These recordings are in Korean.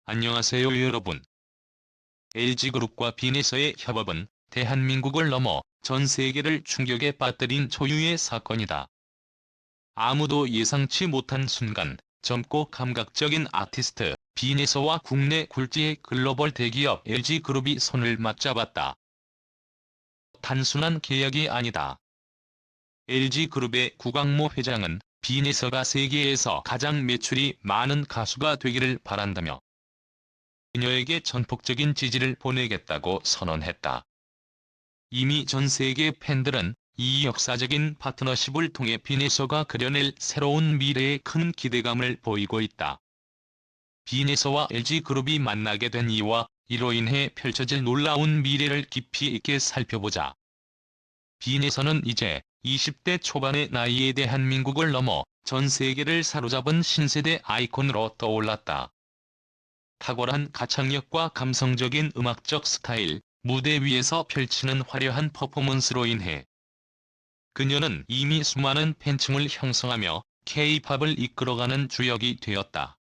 안녕하세요 여러분. LG그룹과 빈에서의 협업은 대한민국을 넘어 전 세계를 충격에 빠뜨린 초유의 사건이다. 아무도 예상치 못한 순간 젊고 감각적인 아티스트 빈에서와 국내 굴지의 글로벌 대기업 LG그룹이 손을 맞잡았다. 단순한 계약이 아니다. LG그룹의 구광모 회장은 빈에서가 세계에서 가장 매출이 많은 가수가 되기를 바란다며 그녀에게 전폭적인 지지를 보내겠다고 선언했다. 이미 전 세계 팬들은 이 역사적인 파트너십을 통해 빈에서가 그려낼 새로운 미래에 큰 기대감을 보이고 있다. 빈에서와 LG그룹이 만나게 된 이유와 이로 인해 펼쳐질 놀라운 미래를 깊이 있게 살펴보자. 빈에서는 이제 20대 초반의 나이에 대한민국을 넘어 전 세계를 사로잡은 신세대 아이콘으로 떠올랐다. 탁월한 가창력과 감성적인 음악적 스타일, 무대 위에서 펼치는 화려한 퍼포먼스로 인해 그녀는 이미 수많은 팬층을 형성하며 K-팝을 이끌어가는 주역이 되었다.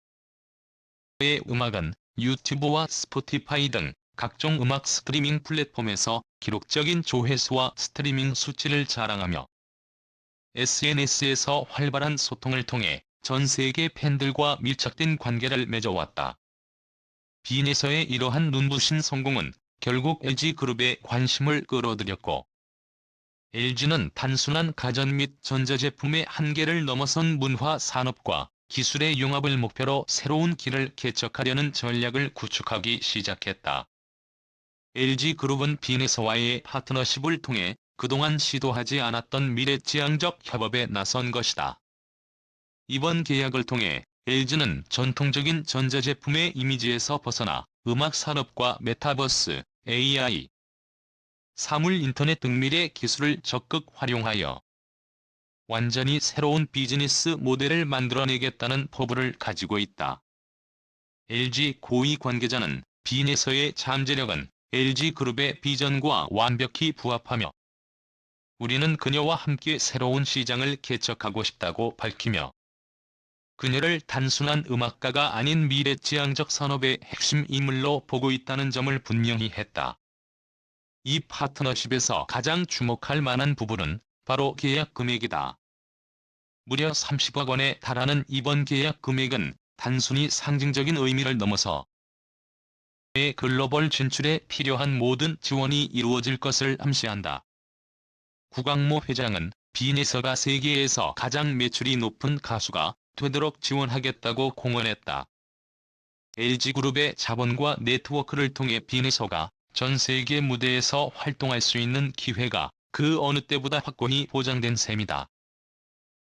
그의 음악은 유튜브와 스포티파이 등 각종 음악 스트리밍 플랫폼에서 기록적인 조회수와 스트리밍 수치를 자랑하며 SNS에서 활발한 소통을 통해 전 세계 팬들과 밀착된 관계를 맺어왔다. 빈에서의 이러한 눈부신 성공은 결국 LG그룹의 관심을 끌어들였고 LG는 단순한 가전 및 전자제품의 한계를 넘어선 문화 산업과 기술의 융합을 목표로 새로운 길을 개척하려는 전략을 구축하기 시작했다. LG그룹은 빈에서와의 파트너십을 통해 그동안 시도하지 않았던 미래지향적 협업에 나선 것이다. 이번 계약을 통해 LG는 전통적인 전자제품의 이미지에서 벗어나 음악 산업과 메타버스, AI, 사물 인터넷 등 미래 기술을 적극 활용하여 완전히 새로운 비즈니스 모델을 만들어내겠다는 포부를 가지고 있다. LG 고위 관계자는 빈에서의 잠재력은 LG그룹의 비전과 완벽히 부합하며 우리는 그녀와 함께 새로운 시장을 개척하고 싶다고 밝히며 그녀를 단순한 음악가가 아닌 미래지향적 산업의 핵심 인물로 보고 있다는 점을 분명히 했다. 이 파트너십에서 가장 주목할 만한 부분은 바로 계약 금액이다. 무려 30억 원에 달하는 이번 계약 금액은 단순히 상징적인 의미를 넘어서 의 글로벌 진출에 필요한 모든 지원이 이루어질 것을 암시한다. 구광모 회장은 빈에서가 세계에서 가장 매출이 높은 가수가 되도록 지원하겠다고 공언했다. LG그룹의 자본과 네트워크를 통해 빈에서가 전 세계 무대에서 활동할 수 있는 기회가 그 어느 때보다 확고히 보장된 셈이다.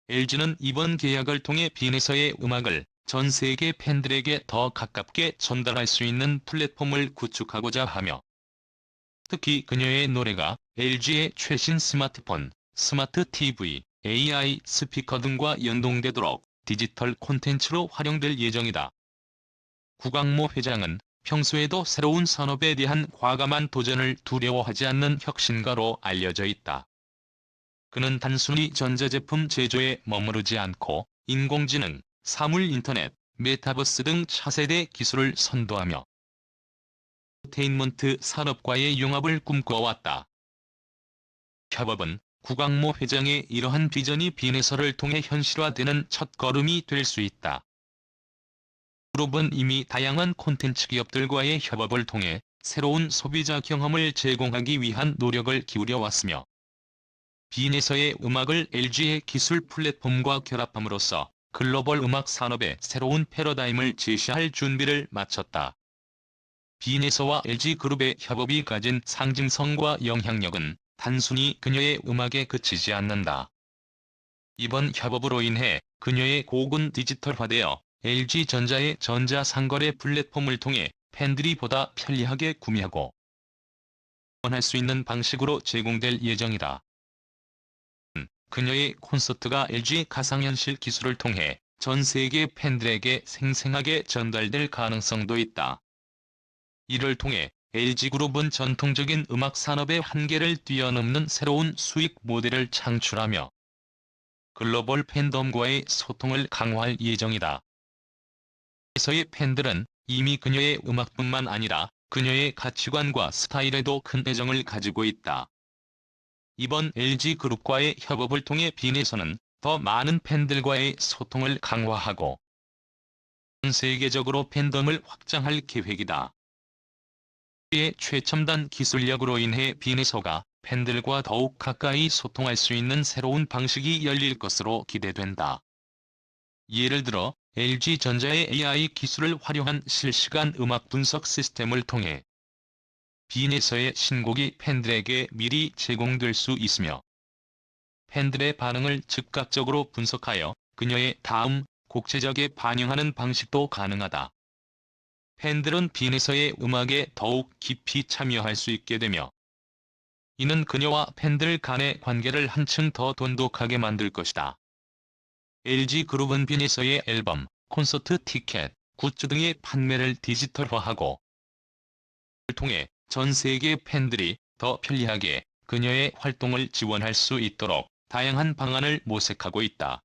LG는 이번 계약을 통해 빈에서의 음악을 전 세계 팬들에게 더 가깝게 전달할 수 있는 플랫폼을 구축하고자 하며 특히 그녀의 노래가 LG의 최신 스마트폰, 스마트 TV, AI 스피커 등과 연동되도록 디지털 콘텐츠로 활용될 예정이다. 구광모 회장은 평소에도 새로운 산업에 대한 과감한 도전을 두려워하지 않는 혁신가로 알려져 있다. 그는 단순히 전자제품 제조에 머무르지 않고 인공지능, 사물인터넷, 메타버스 등 차세대 기술을 선도하며 엔터테인먼트 산업과의 융합을 꿈꿔왔다. 협업은 구광모 회장의 이러한 비전이 빈에서를 통해 현실화되는 첫걸음이 될 수 있다. 그룹은 이미 다양한 콘텐츠 기업들과의 협업을 통해 새로운 소비자 경험을 제공하기 위한 노력을 기울여 왔으며 빈에서의 음악을 LG의 기술 플랫폼과 결합함으로써 글로벌 음악 산업의 새로운 패러다임을 제시할 준비를 마쳤다. 빈에서와 LG그룹의 협업이 가진 상징성과 영향력은 단순히 그녀의 음악에 그치지 않는다. 이번 협업으로 인해 그녀의 곡은 디지털화되어 LG전자의 전자상거래 플랫폼을 통해 팬들이 보다 편리하게 구매하고 할 수 있는 방식으로 제공될 예정이다. 그녀의 콘서트가 LG 가상현실 기술을 통해 전 세계 팬들에게 생생하게 전달될 가능성도 있다. 이를 통해 LG그룹은 전통적인 음악 산업의 한계를 뛰어넘는 새로운 수익 모델을 창출하며 글로벌 팬덤과의 소통을 강화할 예정이다. 에서의 팬들은 이미 그녀의 음악뿐만 아니라 그녀의 가치관과 스타일에도 큰 애정을 가지고 있다. 이번 LG그룹과의 협업을 통해 빈에서는 더 많은 팬들과의 소통을 강화하고 전 세계적으로 팬덤을 확장할 계획이다. 의 최첨단 기술력으로 인해 빈에서가 팬들과 더욱 가까이 소통할 수 있는 새로운 방식이 열릴 것으로 기대된다. 예를 들어 LG전자의 AI 기술을 활용한 실시간 음악 분석 시스템을 통해 빈에서의 신곡이 팬들에게 미리 제공될 수 있으며 팬들의 반응을 즉각적으로 분석하여 그녀의 다음 곡 제작에 반영하는 방식도 가능하다. 팬들은 빈에서의 음악에 더욱 깊이 참여할 수 있게 되며 이는 그녀와 팬들 간의 관계를 한층 더 돈독하게 만들 것이다. LG그룹은 빈에서의 앨범, 콘서트 티켓, 굿즈 등의 판매를 디지털화하고 를 통해 전 세계 팬들이 더 편리하게 그녀의 활동을 지원할 수 있도록 다양한 방안을 모색하고 있다.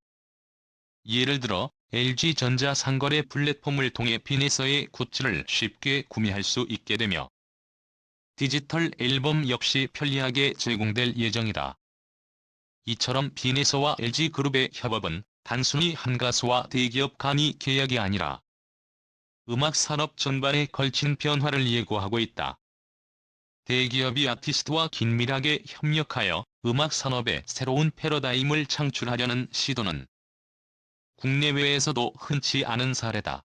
예를 들어 LG전자 상거래 플랫폼을 통해 빈에서의 굿즈를 쉽게 구매할 수 있게 되며 디지털 앨범 역시 편리하게 제공될 예정이다. 이처럼 빈에서와 LG그룹의 협업은 단순히 한 가수와 대기업 간의 계약이 아니라 음악 산업 전반에 걸친 변화를 예고하고 있다. 대기업이 아티스트와 긴밀하게 협력하여 음악 산업에 새로운 패러다임을 창출하려는 시도는 국내외에서도 흔치 않은 사례다.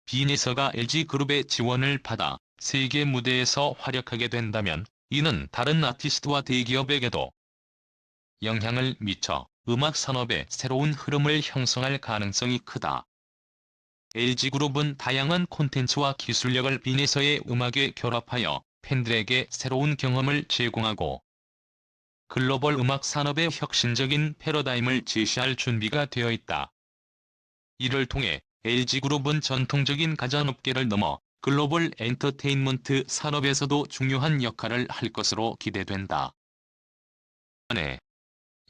빈에서가 LG그룹의 지원을 받아 세계 무대에서 활약하게 된다면 이는 다른 아티스트와 대기업에게도 영향을 미쳐 음악 산업의 새로운 흐름을 형성할 가능성이 크다. LG그룹은 다양한 콘텐츠와 기술력을 빈에서의 음악에 결합하여 팬들에게 새로운 경험을 제공하고 글로벌 음악 산업의 혁신적인 패러다임을 제시할 준비가 되어 있다. 이를 통해 LG그룹은 전통적인 가전업계를 넘어 글로벌 엔터테인먼트 산업에서도 중요한 역할을 할 것으로 기대된다.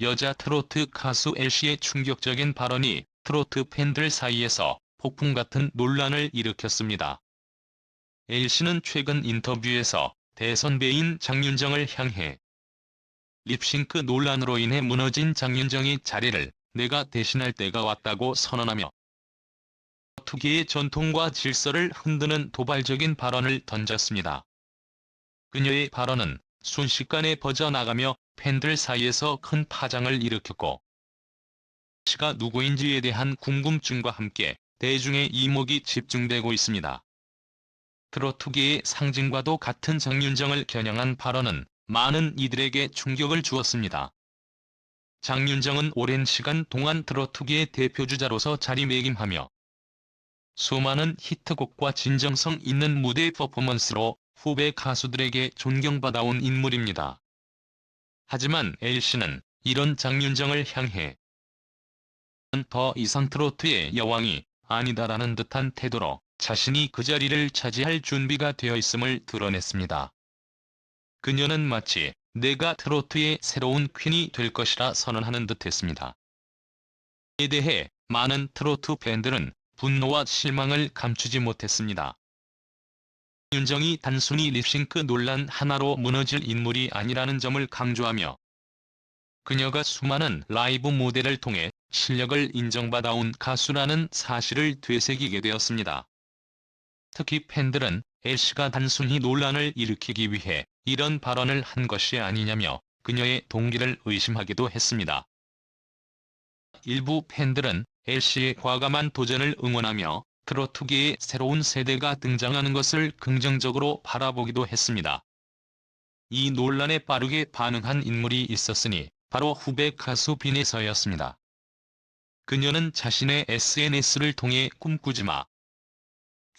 여자 트로트 가수 엘씨의 충격적인 발언이 트로트 팬들 사이에서 폭풍 같은 논란을 일으켰습니다. 엘씨는 최근 인터뷰에서 대선배인 장윤정을 향해 립싱크 논란으로 인해 무너진 장윤정의 자리를 내가 대신할 때가 왔다고 선언하며 투기의 전통과 질서를 흔드는 도발적인 발언을 던졌습니다. 그녀의 발언은 순식간에 퍼져나가며 팬들 사이에서 큰 파장을 일으켰고 씨가 누구인지에 대한 궁금증과 함께 대중의 이목이 집중되고 있습니다. 트로트계의 상징과도 같은 장윤정을 겨냥한 발언은 많은 이들에게 충격을 주었습니다. 장윤정은 오랜 시간 동안 트로트계의 대표주자로서 자리매김하며 수많은 히트곡과 진정성 있는 무대 퍼포먼스로 후배 가수들에게 존경받아온 인물입니다. 하지만 엘씨는 이런 장윤정을 향해 더 이상 트로트의 여왕이 아니다라는 듯한 태도로 자신이 그 자리를 차지할 준비가 되어 있음을 드러냈습니다. 그녀는 마치 내가 트로트의 새로운 퀸이 될 것이라 선언하는 듯했습니다. 이에 대해 많은 트로트 팬들은 분노와 실망을 감추지 못했습니다. 윤정이 단순히 립싱크 논란 하나로 무너질 인물이 아니라는 점을 강조하며 그녀가 수많은 라이브 무대를 통해 실력을 인정받아온 가수라는 사실을 되새기게 되었습니다. 특히 팬들은 엘씨가 단순히 논란을 일으키기 위해 이런 발언을 한 것이 아니냐며 그녀의 동기를 의심하기도 했습니다. 일부 팬들은 엘씨의 과감한 도전을 응원하며 트로트계의 새로운 세대가 등장하는 것을 긍정적으로 바라보기도 했습니다. 이 논란에 빠르게 반응한 인물이 있었으니 바로 후배 가수 빈에서였습니다. 그녀는 자신의 SNS를 통해 꿈꾸지 마.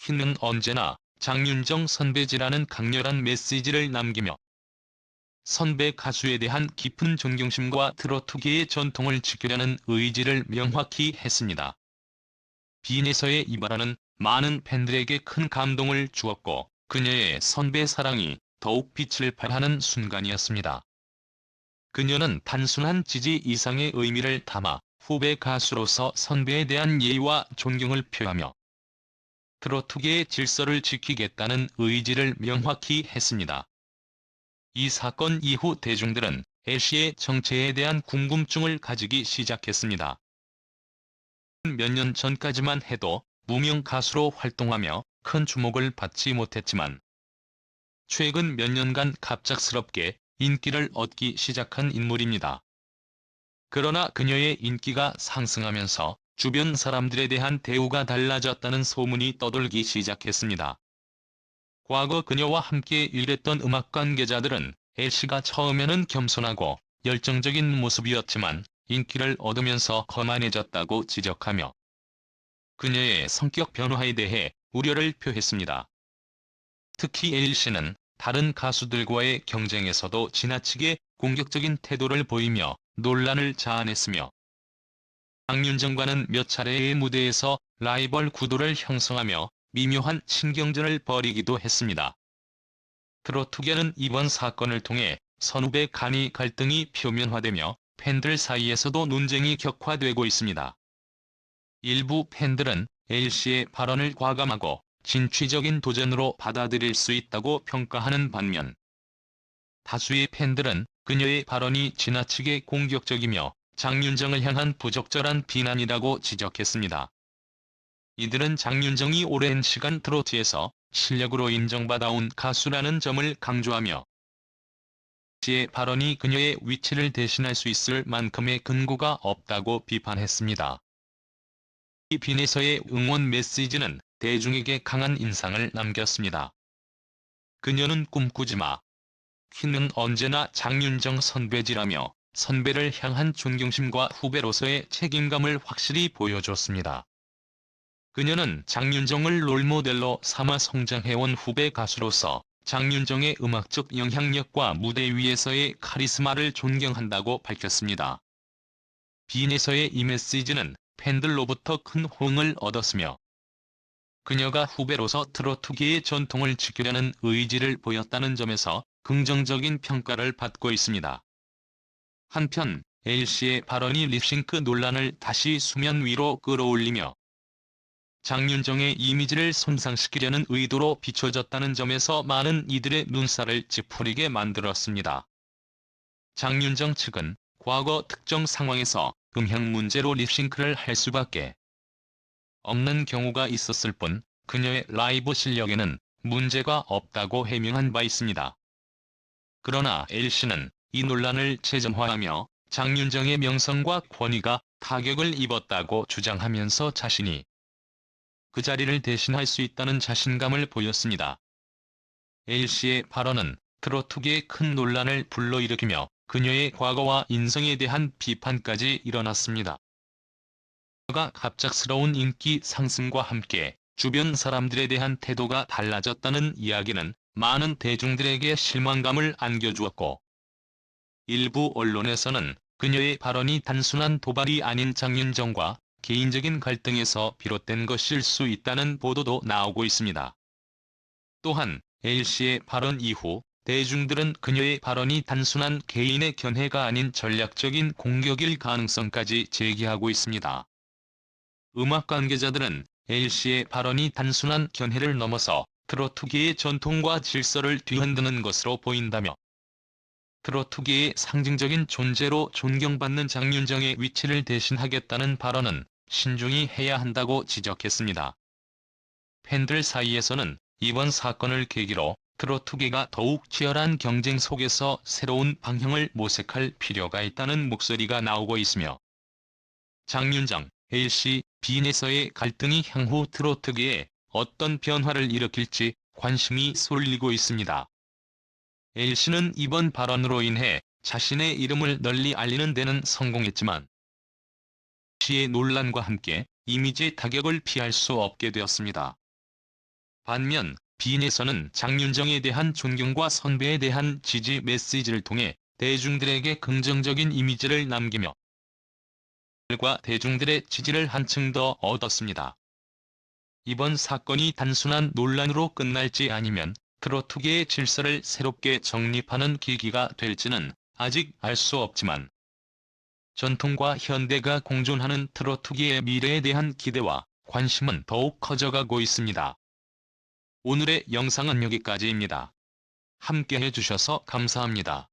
퀸은 언제나 장윤정 선배지라는 강렬한 메시지를 남기며 선배 가수에 대한 깊은 존경심과 트로트계의 전통을 지키려는 의지를 명확히 했습니다. 빈에서의 이 발언은 많은 팬들에게 큰 감동을 주었고 그녀의 선배 사랑이 더욱 빛을 발하는 순간이었습니다. 그녀는 단순한 지지 이상의 의미를 담아 후배 가수로서 선배에 대한 예의와 존경을 표하며 트로트계의 질서를 지키겠다는 의지를 명확히 했습니다. 이 사건 이후 대중들은 엘씨의 정체에 대한 궁금증을 가지기 시작했습니다. 몇 년 전까지만 해도 무명 가수로 활동하며 큰 주목을 받지 못했지만 최근 몇 년간 갑작스럽게 인기를 얻기 시작한 인물입니다. 그러나 그녀의 인기가 상승하면서 주변 사람들에 대한 대우가 달라졌다는 소문이 떠돌기 시작했습니다. 과거 그녀와 함께 일했던 음악 관계자들은 엘씨가 처음에는 겸손하고 열정적인 모습이었지만 인기를 얻으면서 거만해졌다고 지적하며 그녀의 성격 변화에 대해 우려를 표했습니다. 특히 엘씨는 다른 가수들과의 경쟁에서도 지나치게 공격적인 태도를 보이며 논란을 자아냈으며 장윤정과는 몇 차례의 무대에서 라이벌 구도를 형성하며 미묘한 신경전을 벌이기도 했습니다. 트로트계는 이번 사건을 통해 선후배 간의 갈등이 표면화되며 팬들 사이에서도 논쟁이 격화되고 있습니다. 일부 팬들은 엘씨의 발언을 과감하고 진취적인 도전으로 받아들일 수 있다고 평가하는 반면 다수의 팬들은 그녀의 발언이 지나치게 공격적이며 장윤정을 향한 부적절한 비난이라고 지적했습니다. 이들은 장윤정이 오랜 시간 트로트에서 실력으로 인정받아온 가수라는 점을 강조하며 씨의 발언이 그녀의 위치를 대신할 수 있을 만큼의 근거가 없다고 비판했습니다. 이 빈에서의 응원 메시지는 대중에게 강한 인상을 남겼습니다. 그녀는 꿈꾸지 마. 퀸은 언제나 장윤정 선배지라며 선배를 향한 존경심과 후배로서의 책임감을 확실히 보여줬습니다. 그녀는 장윤정을 롤모델로 삼아 성장해온 후배 가수로서 장윤정의 음악적 영향력과 무대 위에서의 카리스마를 존경한다고 밝혔습니다. 빈에서의 이 메시지는 팬들로부터 큰 호응을 얻었으며 그녀가 후배로서 트로트계의 전통을 지키려는 의지를 보였다는 점에서 긍정적인 평가를 받고 있습니다. 한편 엘씨의 발언이 립싱크 논란을 다시 수면 위로 끌어올리며 장윤정의 이미지를 손상시키려는 의도로 비춰졌다는 점에서 많은 이들의 눈살을 찌푸리게 만들었습니다. 장윤정 측은 과거 특정 상황에서 음향 문제로 립싱크를 할 수밖에 없는 경우가 있었을 뿐 그녀의 라이브 실력에는 문제가 없다고 해명한 바 있습니다. 그러나 엘씨는 이 논란을 재점화하며 장윤정의 명성과 권위가 타격을 입었다고 주장하면서 자신이 그 자리를 대신할 수 있다는 자신감을 보였습니다. 엘씨의 발언은 트로트계에 큰 논란을 불러일으키며 그녀의 과거와 인성에 대한 비판까지 일어났습니다. 그녀가 갑작스러운 인기 상승과 함께 주변 사람들에 대한 태도가 달라졌다는 이야기는 많은 대중들에게 실망감을 안겨주었고 일부 언론에서는 그녀의 발언이 단순한 도발이 아닌 장윤정과 개인적인 갈등에서 비롯된 것일 수 있다는 보도도 나오고 있습니다. 또한 엘씨의 발언 이후 대중들은 그녀의 발언이 단순한 개인의 견해가 아닌 전략적인 공격일 가능성까지 제기하고 있습니다. 음악 관계자들은 엘씨의 발언이 단순한 견해를 넘어서 트로트계의 전통과 질서를 뒤흔드는 것으로 보인다며 트로트계의 상징적인 존재로 존경받는 장윤정의 위치를 대신하겠다는 발언은 신중히 해야 한다고 지적했습니다. 팬들 사이에서는 이번 사건을 계기로 트로트계가 더욱 치열한 경쟁 속에서 새로운 방향을 모색할 필요가 있다는 목소리가 나오고 있으며 장윤정, 엘씨, 빈에서의 갈등이 향후 트로트계에 어떤 변화를 일으킬지 관심이 쏠리고 있습니다. 엘씨는 이번 발언으로 인해 자신의 이름을 널리 알리는 데는 성공했지만 씨의 논란과 함께 이미지 타격을 피할 수 없게 되었습니다. 반면 빈에서는 장윤정에 대한 존경과 선배에 대한 지지 메시지를 통해 대중들에게 긍정적인 이미지를 남기며 과 대중들의 지지를 한층 더 얻었습니다. 이번 사건이 단순한 논란으로 끝날지 아니면 트로트계의 질서를 새롭게 정립하는 계기가 될지는 아직 알 수 없지만 전통과 현대가 공존하는 트로트계의 미래에 대한 기대와 관심은 더욱 커져가고 있습니다. 오늘의 영상은 여기까지입니다. 함께 해주셔서 감사합니다.